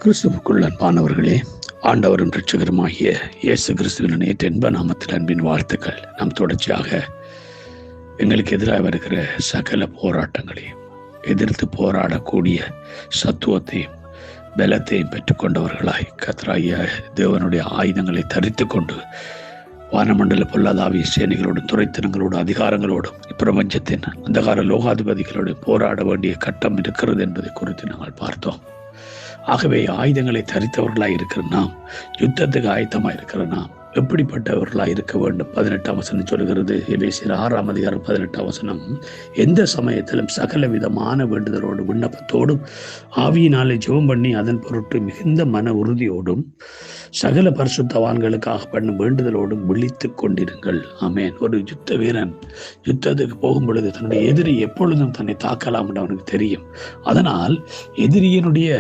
கிறிஸ்துவுக்குள் அன்பானவர்களே, ஆண்டவரும் இரட்சகருமாகிய இயேசு கிறிஸ்துவின் நேற்று என்ப நாமத்தில் அன்பின் வாழ்த்துக்கள். நாம் தொடர்ச்சியாக எங்களுக்கு எதிராக வருகிற சகல போராட்டங்களையும் எதிர்த்து போராடக்கூடிய சத்துவத்தையும் பலத்தையும் பெற்றுக்கொண்டவர்களாய் கர்த்தராகிய தேவனுடைய ஆயுதங்களை தரித்து கொண்டு வானமண்டல பொல்லாதாவிய சேனைகளோடும் துறைத்தனங்களோடும் அதிகாரங்களோடும் இப்பிரபஞ்சத்தின் அந்தகார லோகாதிபதிகளோடும் போராட வேண்டிய கட்டம் இருக்கிறது என்பதை குறித்து நாங்கள் பார்த்தோம். ஆகவே ஆயுதங்களை தரித்தவர்களாய் இருக்கிற நாம், யுத்தத்துக்கு ஆயத்தமாக இருக்கிற நாம் எப்படிப்பட்டவர்களாக இருக்க வேண்டும்? 18ஆம் வசனம் சொல்கிறது, எபேசியர் 6ஆம் அதிகாரம் 18ஆம் வசனம், எந்த சமயத்திலும் சகல விதமான வேண்டுதலோடும் விண்ணப்பத்தோடும் ஆவியினாலே ஜெபம் பண்ணி அதன் பொருட்டு மிகுந்த மன உறுதியோடும் சகல பரிசுத்தவான்களுக்காக பண்ணும் வேண்டுதலோடும் விழித்து கொண்டிருங்கள். ஆமேன். ஒரு யுத்த வீரன் யுத்தத்துக்கு போகும் பொழுது தன்னுடைய எதிரி எப்பொழுதும் தன்னை தாக்கலாம் என்று அவனுக்கு தெரியும். அதனால் எதிரியினுடைய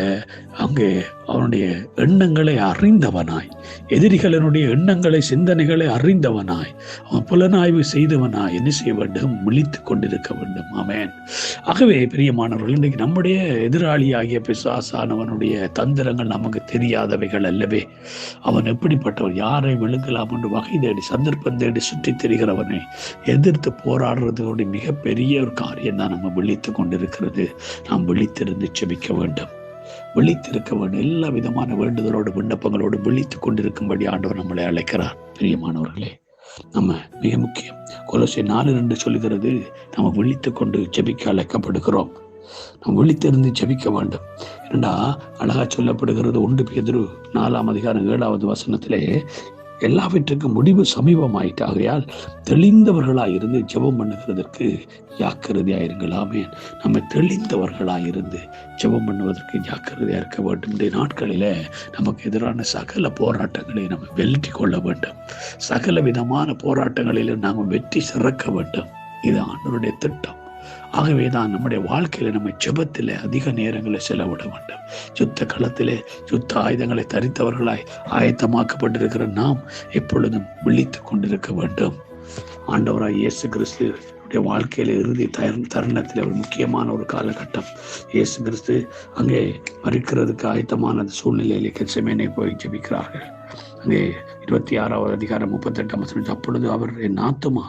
அங்கே அவனுடைய எண்ணங்களை அறிந்தவனாய், எதிரிகளினுடைய எண்ணங்களை சிந்தனைகளை அறிந்தவனாய், அவன் புலனாய்வு செய்தவனாய் என்ன செய்ய வேண்டும்? விழித்து கொண்டிருக்க வேண்டும். ஆமேன். ஆகவே பிரியமானவர்கள், இன்றைக்கு நம்முடைய எதிராளியாகிய பிசாசானவனுடைய தந்திரங்கள் நமக்கு தெரியாதவைகள் அல்லவே. அவன் எப்படிப்பட்டவன், யாரை விழுங்கலாம் என்று வகை தேடி சந்தர்ப்பம் தேடி சுற்றி திரிகிறவனை எதிர்த்து போராடுறதோட மிகப்பெரிய ஒரு காரியம் தான் நம்ம விழித்து கொண்டிருக்கிறது. நாம் விழித்திருந்து செபிக்க வேண்டும், விழித்திருக்க வேண்டும். எல்லா விதமான வேண்டுதலோடு விண்ணப்பங்களோடு விழித்து கொண்டிருக்கும்படி ஆண்டவர் நம்மளை அழைக்கிறார். பிரியமானவர்களே, நம்ம மிக முக்கியம். கொலோசியர் 4:2 சொல்லுகிறது, நம்ம விழித்து கொண்டு ஜெபிக்க அழைக்கப்படுகிறோம். நாம் விழித்திருந்து ஜெபிக்க வேண்டும். ஏன்னா அழகா சொல்லப்படுகிறது 1 பேதுரு 4ஆம் அதிகாரம் 7வது வசனத்திலே, எல்லாவற்றுக்கும் முடிவு சமீபமாயிட்டு, ஆகையால் தெளிந்தவர்களாயிருந்து ஜெபம் பண்ணுகிறதற்கு ஜாக்கிரதையாயிருங்கள். ஆமேன். நம்ம தெளிந்தவர்களாயிருந்து ஜெபம் பண்ணுவதற்கு ஜாக்கிரதையா இருக்க வேண்டும். இந்த நாட்களில நமக்கு எதிரான சகல போராட்டங்களை நம்ம வெற்றி கொள்ள வேண்டும். சகல விதமான போராட்டங்களிலும் நாம் வெற்றி சிறக்க வேண்டும். இது ஆண்டவருடைய திட்டம். ஆகவேதான் நம்முடைய வாழ்க்கையில நம்ம ஜெபத்தில் அதிக நேரங்களை செலவிட வேண்டும். யுத்த களத்திலே யுத்த ஆயுதங்களை தரித்தவர்களாய் ஆயத்தமாக்கப்பட்டிருக்கிற நாம் எப்பொழுதும் விழித்து கொண்டிருக்க வேண்டும். ஆண்டவராய் இயேசு கிறிஸ்து வாழ்க்கையில இறுதி தருணத்தில் ஒரு முக்கியமான ஒரு காலகட்டம். இயேசு கிறிஸ்து அங்கே மறிக்கிறதுக்கு ஆயத்தமான சூழ்நிலையிலே கெத்செமனே போய் ஜெபிக்கிறார்கள். அங்கே 26ஆவது அதிகாரம் 38ஆம் வசனம், அப்பொழுது அவர் என் ஆத்துமா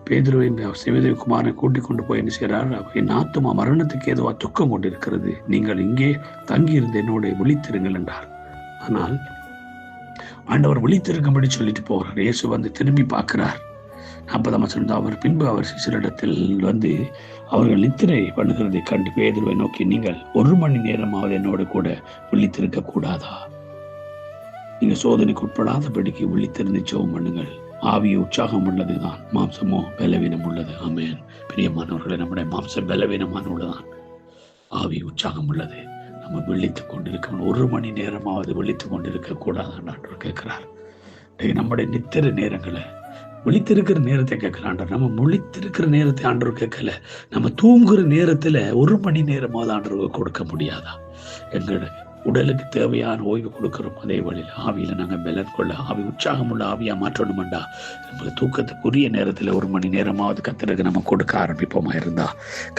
பேதுருவின் சிவதேவகுமாரனை கூட்டிக் கொண்டு போய் என்ன செய்கிறார்? என் ஆத்துமா மரணத்துக்கு ஏதுவா துக்கம் கொண்டிருக்கிறது, நீங்கள் இங்கே தங்கியிருந்து என்னோட விழித்திருங்கள் என்றார். ஆனால் ஆண்டவர் விழித்திருக்கும்படி சொல்லிட்டு போகிறார். இயேசு வந்து திரும்பி பார்க்கிறார். 40ஆம் வசனம், அவர் பின்பு அவர் சிலரிடத்தில் வந்து அவர்கள் நித்திரை பண்ணுகிறதை கண்டு பேதுருவை நோக்கி, நீங்கள் 1 மணி நேரமாவது என்னோட கூட விழித்திருக்க கூடாதா? நீங்க சோதனைக்கு உட்படாதபடிக்கு விழித்திருந்து ஜெபம் பண்ணுங்கள். ஆவி உற்சாகம் உள்ளதுதான், மாம்சமோ பலவீனம் உள்ளது. ஆமேன். பிரியமானவர்களை, நம்முடைய மாம்சம் பலவீனமான உள்ளதான், ஆவி உற்சாகம் உள்ளது. நம்ம விழித்து கொண்டிருக்கணும். 1 மணி நேரமாவது விழித்து கொண்டிருக்க கூடாதான் ஆண்டவர் கேட்கிறார். நம்முடைய நித்திர நேரங்களை, விழித்திருக்கிற நேரத்தை கேட்கல. நம்ம முழித்திருக்கிற நேரத்தை ஆண்டவர் கேட்கல. நம்ம தூங்குற நேரத்துல 1 மணி நேரமாவது ஆண்டவருக்கு கொடுக்க முடியாதா? எங்களோட உடலுக்கு தேவையான ஓய்வு கொடுக்கிறோம். அதே வழியில் ஆவியில நாங்கள் பலன் கொள்ள, ஆவி உற்சாகம் உள்ள ஆவியா மாற்றணும்டா. நம்ம தூக்கத்துக்குரிய நேரத்தில் 1 மணி நேரமாவது கர்த்தருக்கு நம்ம கொடுக்க ஆரம்பிப்போமா இருந்தா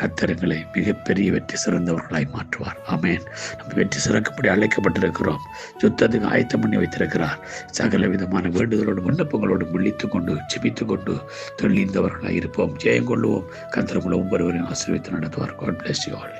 கர்த்தர்களை மிகப்பெரிய வெற்றி சிறந்தவர்களாய் மாற்றுவார். ஆமேன். நம்ம வெற்றி சிறக்கப்படி அழைக்கப்பட்டிருக்கிறோம். யுத்தத்துக்கு ஆயத்தம் பண்ணி வைத்திருக்கிறார். சகல விதமான வேண்டுதலோடு விண்ணப்பங்களோடு விழித்து கொண்டு ஜெபித்து கொண்டு தெளிந்தவர்களாய் இருப்போம். ஜெயம் கொள்ளுவோம். கர்த்தர் ஒவ்வொருவரையும் ஆசீர்வதித்து நடத்துவார். God bless you all.